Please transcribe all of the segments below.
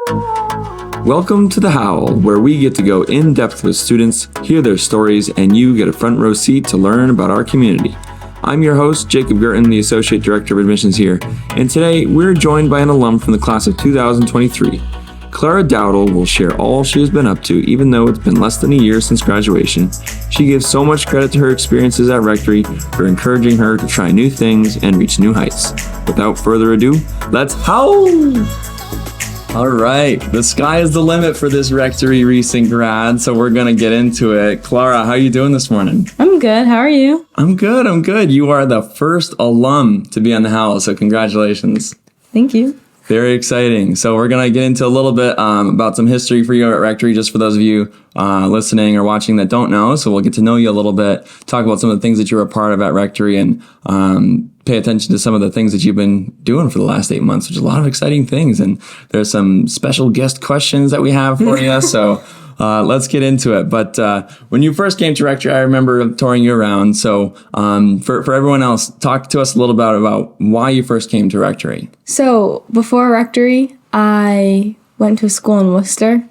Welcome to the Howl, where we get to go in depth with students, hear their stories, and you get a front row seat to learn about our community. I'm your host, Jacob Guertin, the Associate Director of Admissions here, and today we're joined by an alum from the class of 2023. Clara Dowdle will share all she has been up to, even though it's been less than a year since graduation. She gives so much credit to her experiences at Rectory for encouraging her to try new things and reach new heights. Without further ado, let's howl! All right, the sky is the limit for this Rectory recent grad, so we're going to get into it. Clara, how are you doing this morning? I'm good. How are you? I'm good. You are the first alum to be on the Howl, so congratulations. Thank you. Very exciting. So we're going to get into a little bit about some history for you at Rectory, just for those of you listening or watching that don't know. So we'll get to know you a little bit, talk about some of the things that you were a part of at Rectory, and pay attention to some of the things that you've been doing for the last 8 months, which is a lot of exciting things. And there's some special guest questions that we have for you. So let's get into it. But when you first came to Rectory, I remember touring you around. So for everyone else, talk to us a little bit about why you first came to Rectory. So before Rectory, I went to a school in Worcester,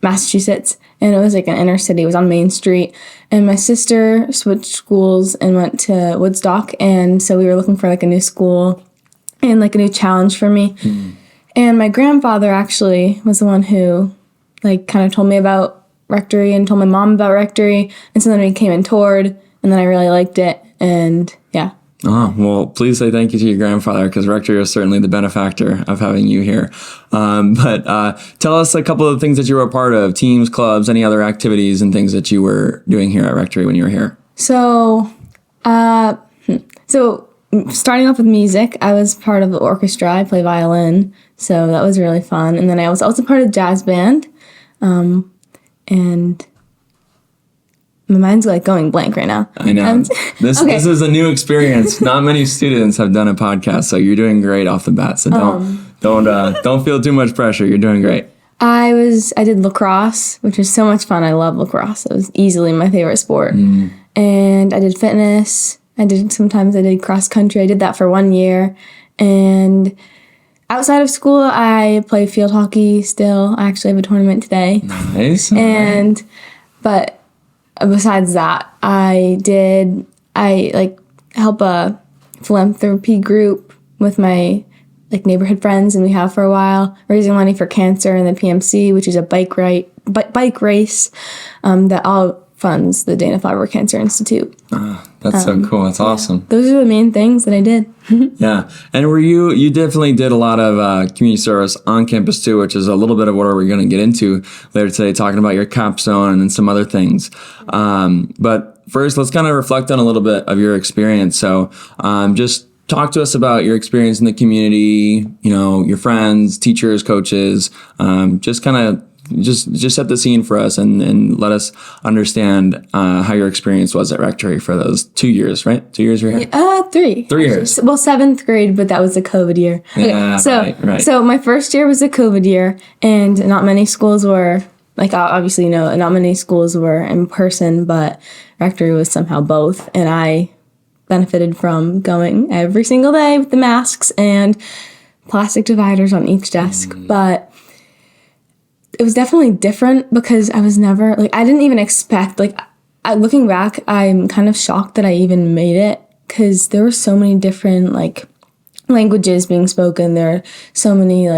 Massachusetts, and it was like an inner city. It was on Main Street. And my sister switched schools and went to Woodstock. And so we were looking for like a new school and like a new challenge for me. And my grandfather actually was the one who like kind of told me about Rectory and told my mom about Rectory. And so then we came and toured, and then I really liked it. And yeah. Oh, well, please say thank you to your grandfather, because Rectory is certainly the benefactor of having you here. But tell us a couple of things that you were a part of, teams, clubs, any other activities and things that you were doing here at Rectory when you were here. So starting off with music, I was part of the orchestra. I play violin, so that was really fun. And then I was also part of jazz band, and my mind's like going blank right now. I know. This is a new experience. Not many students have done a podcast, so you're doing great off the bat. So don't feel too much pressure. You're doing great. I did lacrosse, which was so much fun. I love lacrosse. It was easily my favorite sport. And I did fitness. Sometimes I did cross country. I did that for 1 year. And outside of school, I play field hockey still. I actually have a tournament today. Nice. But besides that, I help a philanthropy group with my like neighborhood friends, and we have for a while, raising money for cancer and the PMC, which is a bike race that all funds the Dana-Farber Cancer Institute. That's so cool. That's awesome. Those are the main things that I did. Yeah. And you definitely did a lot of community service on campus too, which is a little bit of what we're going to get into later today, talking about your capstone and some other things. But first, let's kind of reflect on a little bit of your experience. So just talk to us about your experience in the community, your friends, teachers, coaches, just kind of just set the scene for us and let us understand how your experience was at Rectory for those 2 years, right? 2 years you were here? 3. 3 years. Well, 7th grade, but that was a COVID year. Yeah, right. So my first year was a COVID year, and not many schools were, like obviously not many schools were in person, but Rectory was somehow both, and I benefited from going every single day with the masks and plastic dividers on each desk, but it was definitely different because I was never, I didn't even expect, looking back, I'm kind of shocked that I even made it, because there were so many different, languages being spoken. There are so many,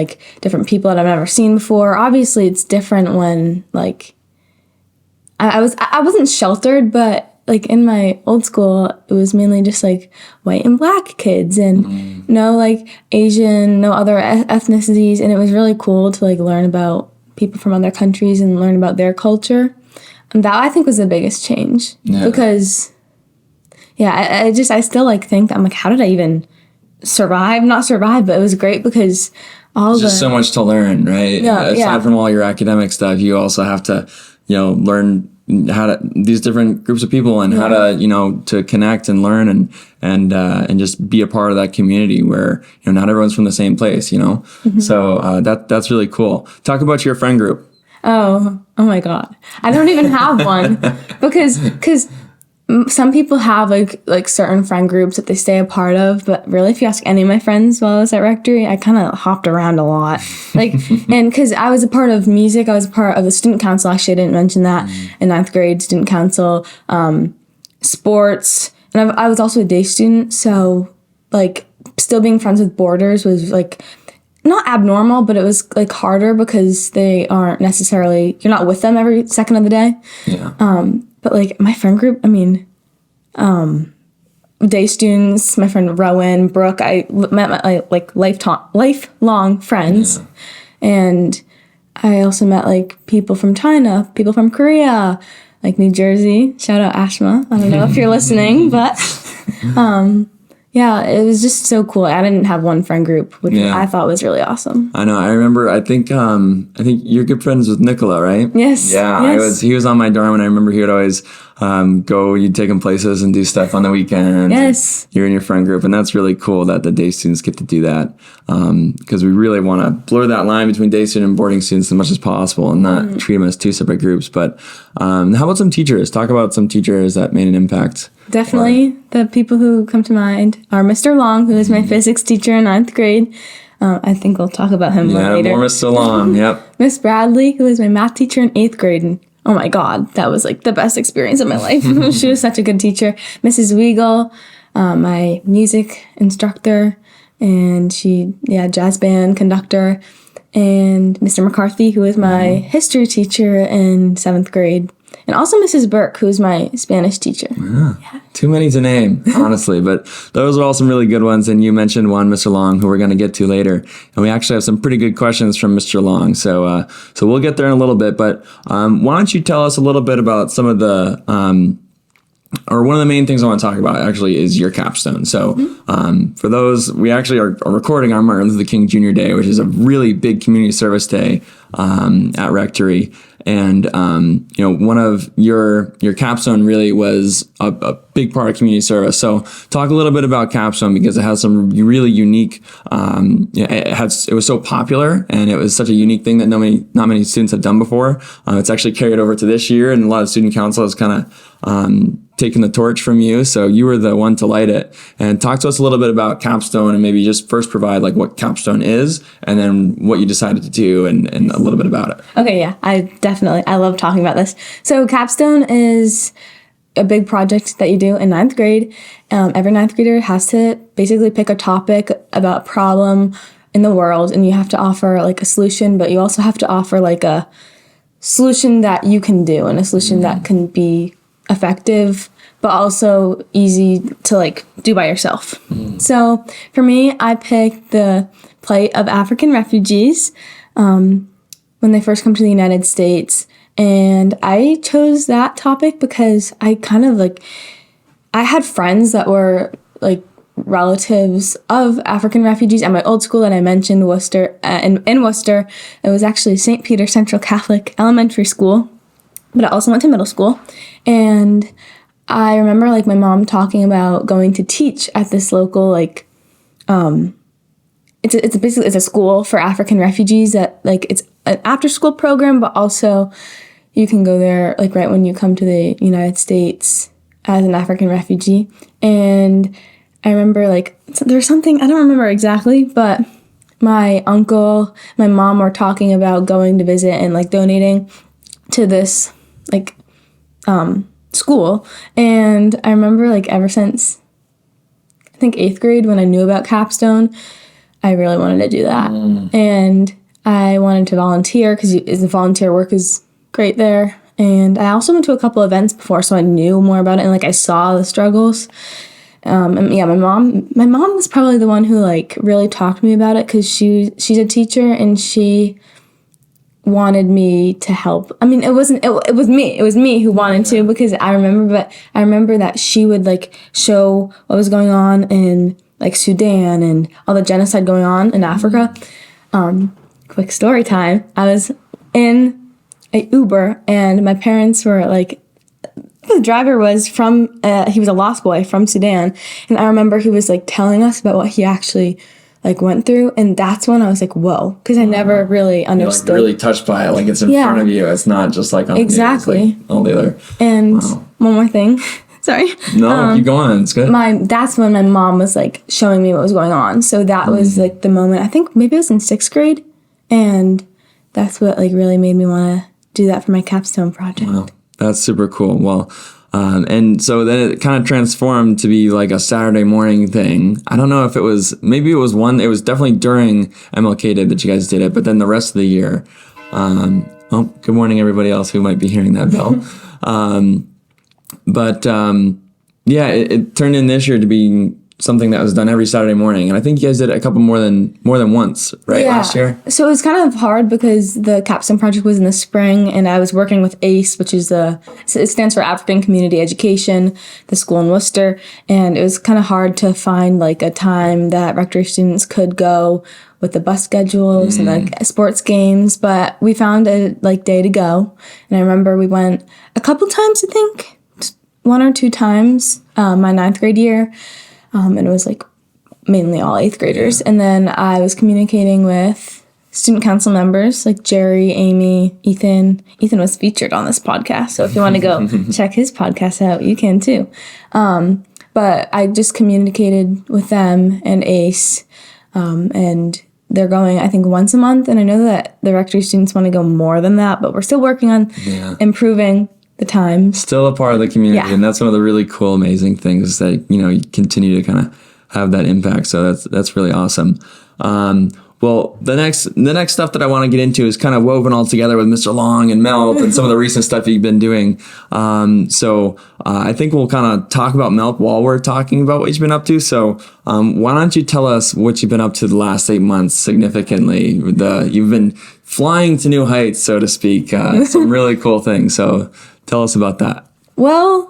different people that I've never seen before. Obviously, it's different when, I wasn't sheltered, but, in my old school, it was mainly just, white and black kids, and no, Asian, no other ethnicities, and it was really cool to, learn about people from other countries and learn about their culture. And that, I think, was the biggest change. Yeah. Because, I still, think, I'm how did I even survive? Not survive, but it was great because just so much to learn, right? Aside from all your academic stuff, you also have to, learn how to these different groups of people and how to to connect and learn and just be a part of that community where not everyone's from the same place. So that's really cool. Talk about your friend group. Oh my God, I don't even have one because some people have like certain friend groups that they stay a part of, but really if you ask any of my friends while I was at Rectory, I kind of hopped around a lot. Like, and because I was a part of music, I was a part of the student council. Actually, I didn't mention that. In ninth grade, student council, sports, and I was also a day student, so like still being friends with boarders was like not abnormal, but it was like harder because they aren't necessarily, you're not with them every second of the day. Yeah. But like my friend group, I mean, day students, my friend Rowan, Brooke, I met my like lifelong friends. Yeah. And I also met like people from China, people from Korea, like New Jersey. Shout out Ashma. I don't know if you're listening, but yeah, it was just so cool. I didn't have one friend group, which I thought was really awesome. I know. I remember. I think you're good friends with Nicola, right? Yes. Yeah. Yes. He was on my dorm, and I remember he would always go. You'd take him places and do stuff on the weekends. Yes. You're in your friend group, and that's really cool that the day students get to do that, because we really want to blur that line between day student and boarding students as much as possible, and not treat them as two separate groups. But how about some teachers? Talk about some teachers that made an impact. Definitely. The people who come to mind are Mr. Long, who is my physics teacher in ninth grade. I think we'll talk about him more later. Yeah, more Mr. Long, yep. Miss Bradley, who was my math teacher in 8th grade. And oh my God, that was like the best experience of my life. She was such a good teacher. Mrs. Weigel, my music instructor, and jazz band conductor. And Mr. McCarthy, who was my history teacher in 7th grade. And also Mrs. Burke, who's my Spanish teacher. Yeah. Too many to name, honestly, but those are all some really good ones. And you mentioned one, Mr. Long, who we're going to get to later. And we actually have some pretty good questions from Mr. Long. So we'll get there in a little bit. But why don't you tell us a little bit about some of the, or one of the main things I want to talk about actually is your capstone. So for those, we actually are recording on Martin Luther King Jr. Day, which is a really big community service day at Rectory. And, one of your capstone really was a big part of community service. So talk a little bit about capstone, because it has some really unique, it was so popular, and it was such a unique thing that not many students have done before. It's actually carried over to this year, and a lot of student council has kind of, taken the torch from you. So you were the one to light it. And talk to us a little bit about capstone, and maybe just first provide like what capstone is, and then what you decided to do, and a little bit about it. Okay, yeah, I love talking about this. So capstone is a big project that you do in ninth grade. Every ninth grader has to basically pick a topic about a problem in the world, and you have to offer like a solution, but you also have to offer like a solution that you can do, and a solution that can be effective, but also easy to like do by yourself. So for me, I picked the plight of African refugees when they first come to the United States. And I chose that topic because I kind of like, I had friends that were like relatives of African refugees at my old school that I mentioned, Worcester. In Worcester, it was actually St. Peter Central Catholic Elementary School, but I also went to middle school. And I remember like my mom talking about going to teach at this local like it's basically a school for African refugees that like it's an after school program, but also you can go there like right when you come to the United States as an African refugee. And I remember like there's something, I don't remember exactly, but my uncle, my mom were talking about going to visit and like donating to this like school. And I remember like ever since I think 8th grade when I knew about capstone, I really wanted to do that. And I wanted to volunteer because the volunteer work is great there. And I also went to a couple events before, so I knew more about it, and like I saw the struggles. And yeah, my mom was probably the one who like really talked to me about it, because she's a teacher and she wanted me to help. I mean, it was me who wanted to, because I remember that she would like show what was going on in like Sudan and all the genocide going on in Africa. Quick story time. I was in a Uber and my parents were like, the driver was from, he was a lost boy from Sudan. And I remember he was like telling us about what he actually like went through. And that's when I was like, whoa, because I never really understood. You're like really touched by it. Like it's in front of you. It's not just like on exactly. The news, like all the other. And one more thing. Sorry. No, keep going. It's good. That's when my mom was like showing me what was going on. So that was like the moment. I think maybe it was in 6th grade, and that's what like really made me want to do that for my capstone project. Wow, that's super cool. Well, and so then it kind of transformed to be like a Saturday morning thing. I don't know if it was, maybe it was definitely during MLK Day that you guys did it, but then the rest of the year. Good morning, everybody else who might be hearing that bell. Yeah, it turned in this year to be something that was done every Saturday morning. And I think you guys did it a couple more than once, right? Yeah. Last year? So it was kind of hard because the capstone project was in the spring, and I was working with ACE, which is it stands for African Community Education, the school in Worcester. And it was kind of hard to find like a time that Rectory students could go with the bus schedules and like sports games, but we found a like day to go. And I remember we went a couple times, I think 1 or 2 times, my 9th grade year. And it was like mainly all 8th graders. And then I was communicating with student council members like Jerry, Amy, Ethan. Ethan was featured on this podcast. So if you want to go check his podcast out, you can too. But I just communicated with them and ACE, and they're going, I think, once a month. And I know that the Rectory students want to go more than that, but we're still working on improving the time. Still a part of the community, and that's one of the really cool, amazing things that you continue to kind of have that impact. So that's really awesome. Well, the next stuff that I want to get into is kind of woven all together with Mr. Long and Melp and some of the recent stuff you've been doing. So I think we'll kind of talk about Melp while we're talking about what you've been up to. So why don't you tell us what you've been up to the last 8 months significantly? You've been flying to new heights, so to speak. Some really cool things. So tell us about that. Well,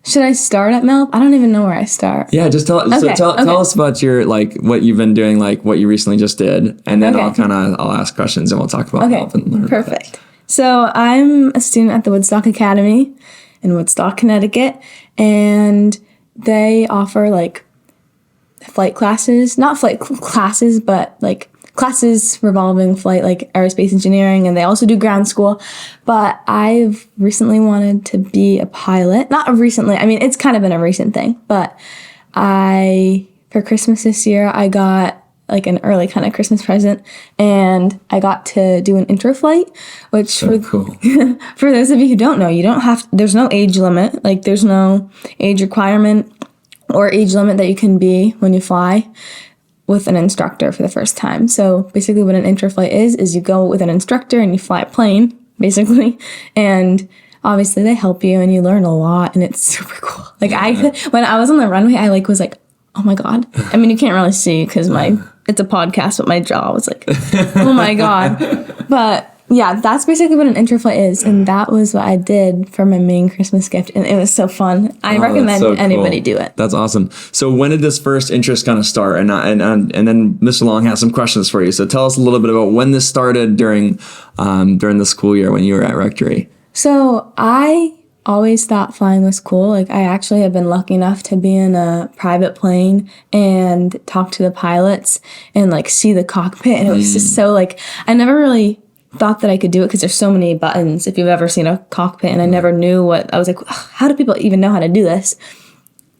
should I start at Melp? I don't even know where I start. Yeah, just tell us about your like what you've been doing, like what you recently just did, and then I'll ask questions and we'll talk about Melp and learn. Perfect. So I'm a student at the Woodstock Academy in Woodstock, Connecticut, and they offer like flight classes, not flight classes, but like classes revolving flight, like aerospace engineering, and they also do ground school. But I've recently wanted to be a pilot. Not recently, I mean, it's kind of been a recent thing, but for Christmas this year, I got like an early kind of Christmas present, and I got to do an intro flight, which cool. For those of you who don't know, there's no age limit, like there's no age requirement or age limit that you can be when you fly with an instructor for the first time. So basically what an intro flight is you go with an instructor and you fly a plane, basically. And obviously they help you and you learn a lot, and it's super cool. Like when I was on the runway, I was like, oh my God. I mean, you can't really see because it's a podcast, but my jaw was like, oh my God. But yeah, that's basically what an intro flight is. And that was what I did for my main Christmas gift. And it was so fun. I recommend anybody do it. That's awesome. So when did this first interest kind of start? And then Mr. Long has some questions for you. So tell us a little bit about when this started during the school year when you were at Rectory. So I always thought flying was cool. Like I actually have been lucky enough to be in a private plane and talk to the pilots and like see the cockpit. And it was just so like, I never really thought that I could do it because there's so many buttons if you've ever seen a cockpit, and I never knew I was like, how do people even know how to do this?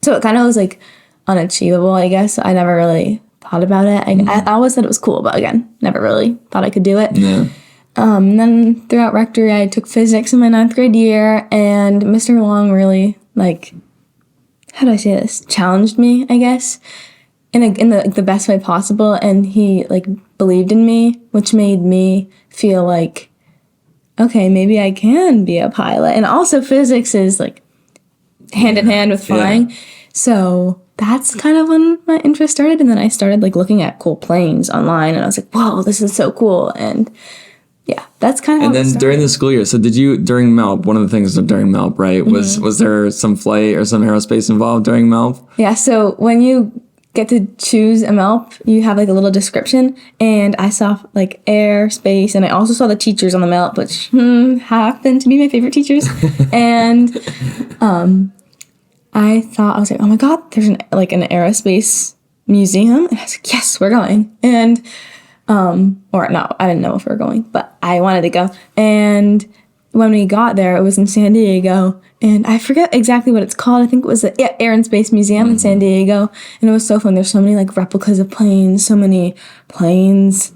So it kind of was like unachievable, I guess. I never really thought about it. I always thought it was cool, but again, never really thought I could do it. Yeah. And then throughout Rectory, I took physics in my 9th grade year, and Mr. Long really, like, how do I say this? Challenged me, I guess, in the best way possible. And he, like, believed in me, which made me feel like, okay, maybe I can be a pilot. And also physics is, like, hand in hand with flying. Yeah. So that's kind of when my interest started. And then I started, like, looking at cool planes online, and I was like, whoa, this is so cool. And yeah, that's kind of how it started. During the school year, so did you, during Melp, one of the things during Melp, right, was there some flight or some aerospace involved during Melp? Yeah, so when you get to choose a Melp, you have like a little description, and I saw like air, space, and I also saw the teachers on the Melp, which happened to be my favorite teachers. And I was like, oh my God, there's an aerospace museum. And I was like, yes, we're going. And or no, I didn't know if we were going, but I wanted to go. And when we got there, it was in San Diego, and I forget exactly what it's called. I think it was the Air and Space Museum in San Diego, and it was so fun. There's so many like replicas of planes, so many planes.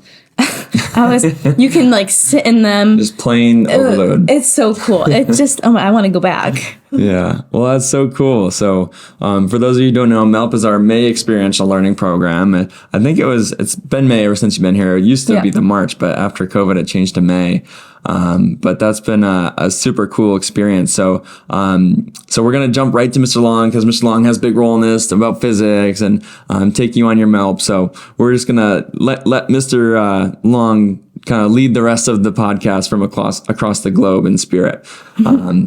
You can like sit in them. Just plane overload. It's so cool. It's just, I want to go back. Yeah. Well, that's so cool. So for those of you who don't know, MELP is our May experiential learning program. I think it's been May ever since you've been here. It used to be the March, but after COVID, it changed to May. But that's been a super cool experience. So we're going to jump right to Mr. Long, because Mr. Long has a big role in this about physics and take you on your MELP. So we're just going to let Mr. Long kind of lead the rest of the podcast from across the globe in spirit.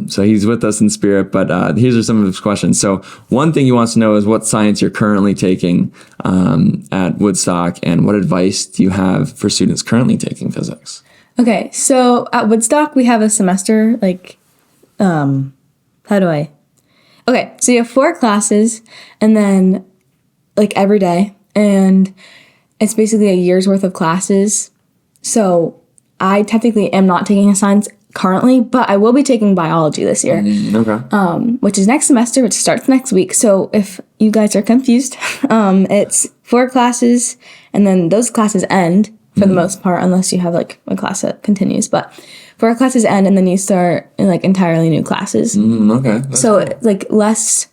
So he's with us in spirit, but these are some of his questions. So one thing he wants to know is what science you're currently taking at Woodstock, and what advice do you have for students currently taking physics? Okay, so at Woodstock, we have a semester, Okay, so you have 4 classes, and then, every day, and it's basically a year's worth of classes. So I technically am not taking a science currently, but I will be taking biology this year. Okay. Which is next semester, which starts next week. So if you guys are confused, it's 4 classes, and then those classes end for the most part, unless you have a class that continues. But 4 classes end, and then you start in entirely new classes. Okay. That's so cool. Less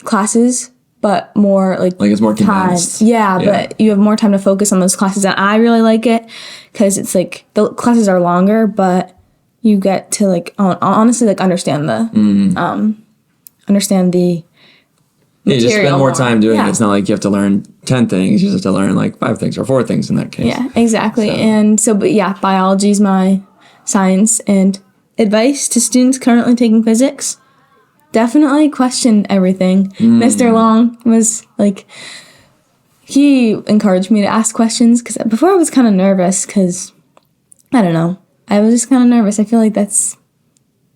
classes, but more it's more time. condensed. Yeah, but you have more time to focus on those classes, and I really like it because it's the classes are longer, but you get to honestly understand the understand the. Yeah, you just spend more time doing it. It's not like you have to learn 10 things. You just have to learn 5 things or 4 things in that case. Yeah, exactly. But biology is my science. And advice to students currently taking physics, definitely question everything. Mr. Long was he encouraged me to ask questions, because before I was kind of nervous because, I don't know, I was just kind of nervous. I feel like that's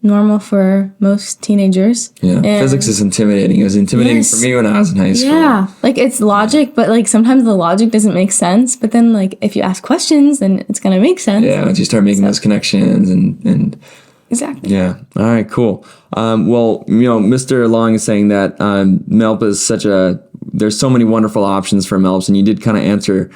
normal for most teenagers. Yeah, physics is intimidating. It was intimidating for me when I was in high school. Yeah, it's logic, but sometimes the logic doesn't make sense. But then if you ask questions, then it's gonna make sense. Yeah, once you start making those connections and exactly. Yeah. All right. Cool. Well, Mr. Long is saying that MELP is there's so many wonderful options for MELPs, and you did kind of answer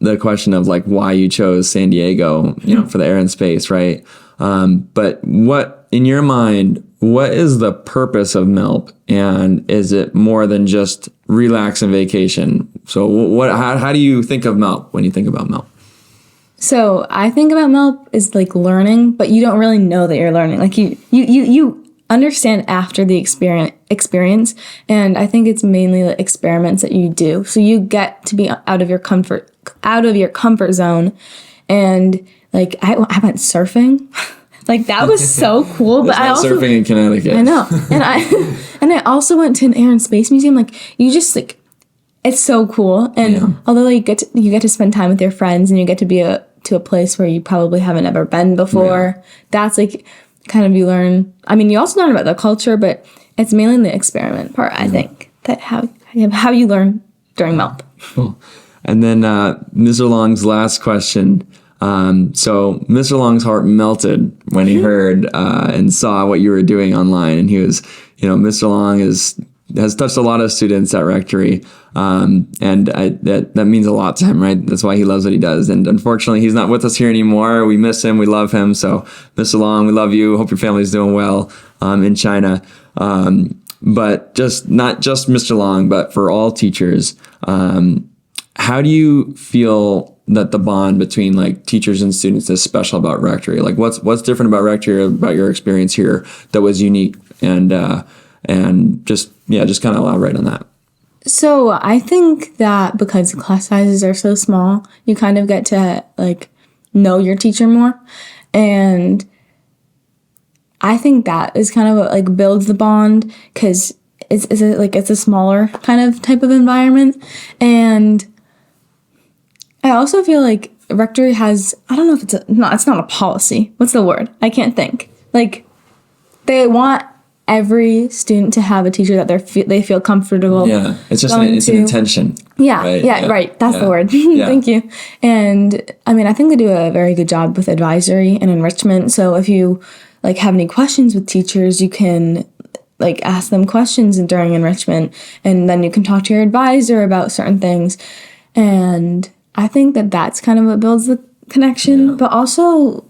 the question of why you chose San Diego, for the air and space, right? But what, in your mind, what is the purpose of MELP, and is it more than just relax and vacation? So how do you think of MELP when you think about MELP? So I think about MELP is learning, but you don't really know that you're learning. You understand after the experience, and I think it's mainly experiments that you do. So you get to be out of your comfort zone, and I went surfing. That was so cool. But I also surfing in Connecticut. I know, and I also went to an Air and Space Museum. You just it's so cool. And although you get to spend time with your friends, and you get to be to a place where you probably haven't ever been before, that's kind of you learn. I mean, you also learn about the culture, but it's mainly the experiment part. I think that how you learn during MELP. Cool. And then Mr. Long's last question. So Mr. Long's heart melted when he heard and saw what you were doing online, and he was, Mr. Long has touched a lot of students at Rectory, and that means a lot to him, right? That's why he loves what he does. And unfortunately, he's not with us here anymore. We miss him. We love him. So Mr. Long, we love you. Hope your family's doing well in China. But not just Mr. Long, but for all teachers, how do you feel that the bond between teachers and students is special about Rectory? What's different about Rectory, about your experience here, that was unique, and just kind of elaborate on that. So I think that because class sizes are so small, you kind of get to know your teacher more, and I think that is kind of what builds the bond, because it's a smaller kind of type of environment. And I also feel Rectory has, I don't know if it's not a policy. What's the word? I can't think. They want every student to have a teacher that they feel comfortable. Yeah, it's just an intention. Yeah, right. That's the word. Thank you. And I mean, I think they do a very good job with advisory and enrichment. So if you like have any questions with teachers, you can like ask them questions during enrichment, and then you can talk to your advisor about certain things. And I think that that's kind of what builds the connection. But also,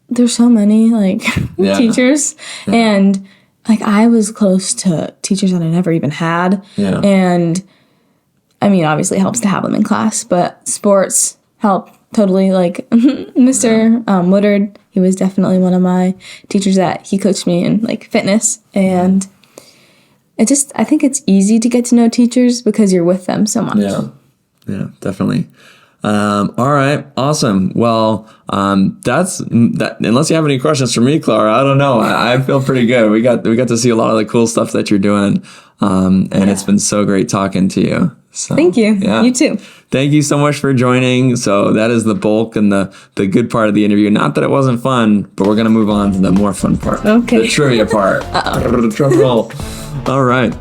there's so many like teachers, and like I was close to teachers that I never even had. Yeah. And I mean, obviously it helps to have them in class, but sports help totally. Like Mr. Woodard, he was definitely one of my teachers that he coached me in like fitness. And I think it's easy to get to know teachers because you're with them so much. Yeah, definitely. All right, awesome. Well, that's that. Unless you have any questions for me, Clara, I don't know. I feel pretty good. We got to see a lot of the cool stuff that you're doing, and it's been so great talking to you. So, thank you. Yeah. You too. Thank you so much for joining. So that is the bulk and the good part of the interview. Not that it wasn't fun, but we're gonna move on to the more fun part. Okay. The trivia part. Drum roll. All right.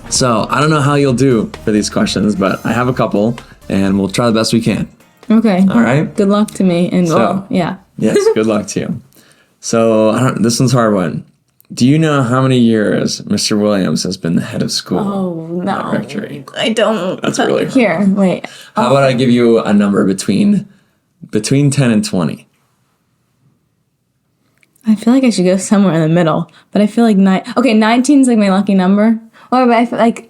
So I don't know how you'll do for these questions, but I have a couple, and we'll try the best we can. Okay. All right. Good luck to me. And yeah. Yes. Good luck to you. So this one's a hard one. Do you know how many years Mr. Williams has been the head of school? Oh, no. At Rectory? I don't. That's really hard. Here, wait. How about I give you a number between 10 and 20? I feel like I should go somewhere in the middle, but I feel like 19 is like my lucky number. Or but I feel like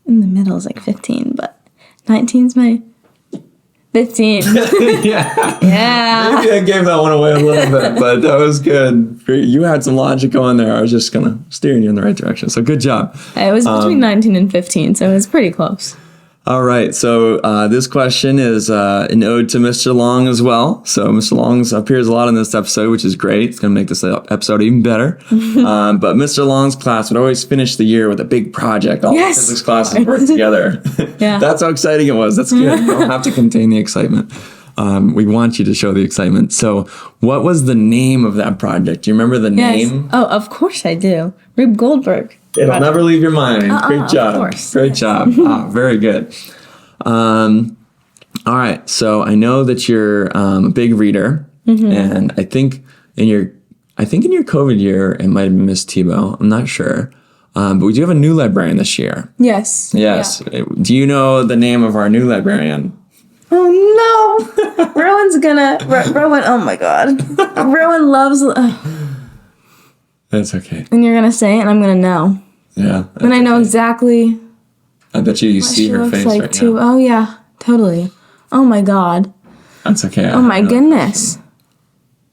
in the middle is like 15, but 19 is my 15. Yeah. Yeah. Maybe I gave that one away a little bit, but that was good. You had some logic going there. I was just kind of steering you in the right direction. So good job. It was between 19 and 15, so it was pretty close. All right. So this question is an ode to Mr. Long as well. So Mr. Long appears a lot in this episode, which is great. It's going to make this episode even better. But Mr. Long's class would always finish the year with a big project. All the physics classes work together. Yeah. That's how exciting it was. That's good. You don't have to contain the excitement. We want you to show the excitement. So what was the name of that project? Do you remember the name? Oh, of course I do. Rube Goldberg. It'll never leave your mind. Great job. Of course. Great job. Very good. All right. So I know that you're a big reader, and I think in your COVID year it might have been Miss Tebow. I'm not sure, but we do have a new librarian this year. Yes. Yes. Yeah. Do you know the name of our new librarian? Oh no, Rowan's gonna. Rowan. Oh my God, Rowan loves. That's okay. And you're gonna say it, and I'm gonna know. Yeah. And I know exactly. I bet you see her face like right too. now. Oh yeah, totally. Oh my God. That's okay. Oh my goodness.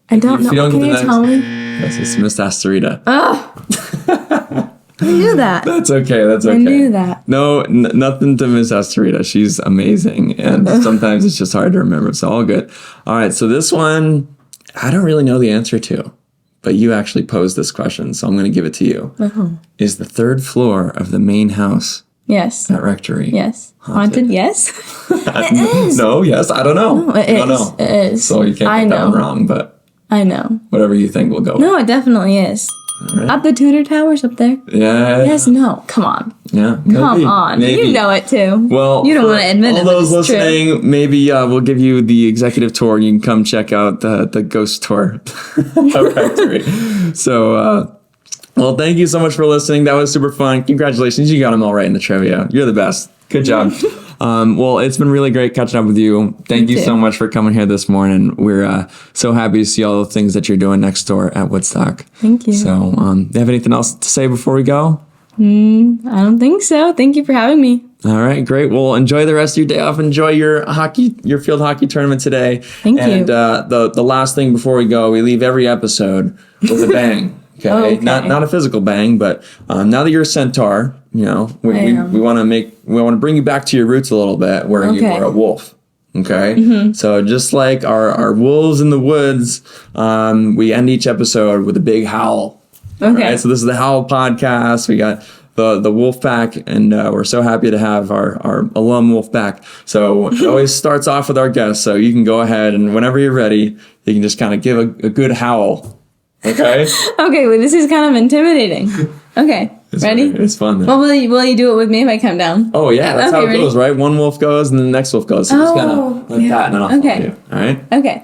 I don't know. Can you tell me? Yes, it's Miss Asterita. I knew that. That's okay. That's okay. I knew that. No, nothing to Miss Asterita. She's amazing, and sometimes it's just hard to remember. It's all good. All right, so this one, I don't really know the answer to, but you actually posed this question, so I'm going to give it to you. Is the third floor of the main house at Rectory haunted? Yes. It is. No, yes, I don't know. No, it is. It is. So you can't get that one wrong, but I know. Whatever you think will go. No, it definitely is. Right. Up the Tudor Towers up there. Yeah. Yes, no. Come on. Yeah. Come on. Maybe. You know it too. Well, you don't want to admit it. All those listening, maybe we'll give you the executive tour and you can come check out the ghost tour of Rectory. So, well, thank you so much for listening. That was super fun. Congratulations. You got them all right in the trivia. You're the best. Good job. Well, it's been really great catching up with you. Thank you so much for coming here this morning. We're so happy to see all the things that you're doing next door at Woodstock. Thank you. So, do you have anything else to say before we go? I don't think so. Thank you for having me. All right, great. Well, enjoy the rest of your day off. Enjoy your field hockey tournament today. Thank you. And the last thing before we go, we leave every episode with a bang. Okay. Not a physical bang, but now that you're a centaur, we want to bring you back to your roots a little bit, where you were a wolf. Okay. So just like our wolves in the woods, we end each episode with a big howl. Okay. Right? So this is the Howl podcast. We got the wolf pack, and we're so happy to have our alum wolf pack. So it always starts off with our guests. So you can go ahead and whenever you're ready, you can just kind of give a good howl. Okay. Okay, well, this is kind of intimidating. Okay, ready? It's fun. Though. Well, will you do it with me if I come down? Oh yeah, that's how it goes, right? One wolf goes, and then the next wolf goes. So just kind of like that, and then I'll follow you. All right. Okay.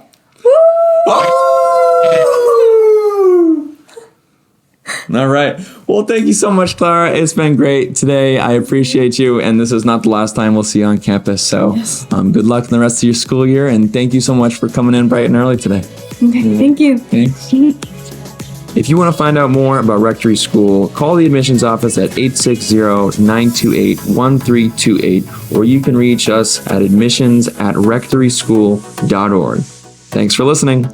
All right. Well, thank you so much, Clara. It's been great today. I appreciate you, and this is not the last time we'll see you on campus. So, good luck in the rest of your school year, and thank you so much for coming in bright and early today. Okay, thank you. Thanks. If you want to find out more about Rectory School, call the admissions office at 860-928-1328, or you can reach us at admissions@rectoryschool.org. Thanks for listening.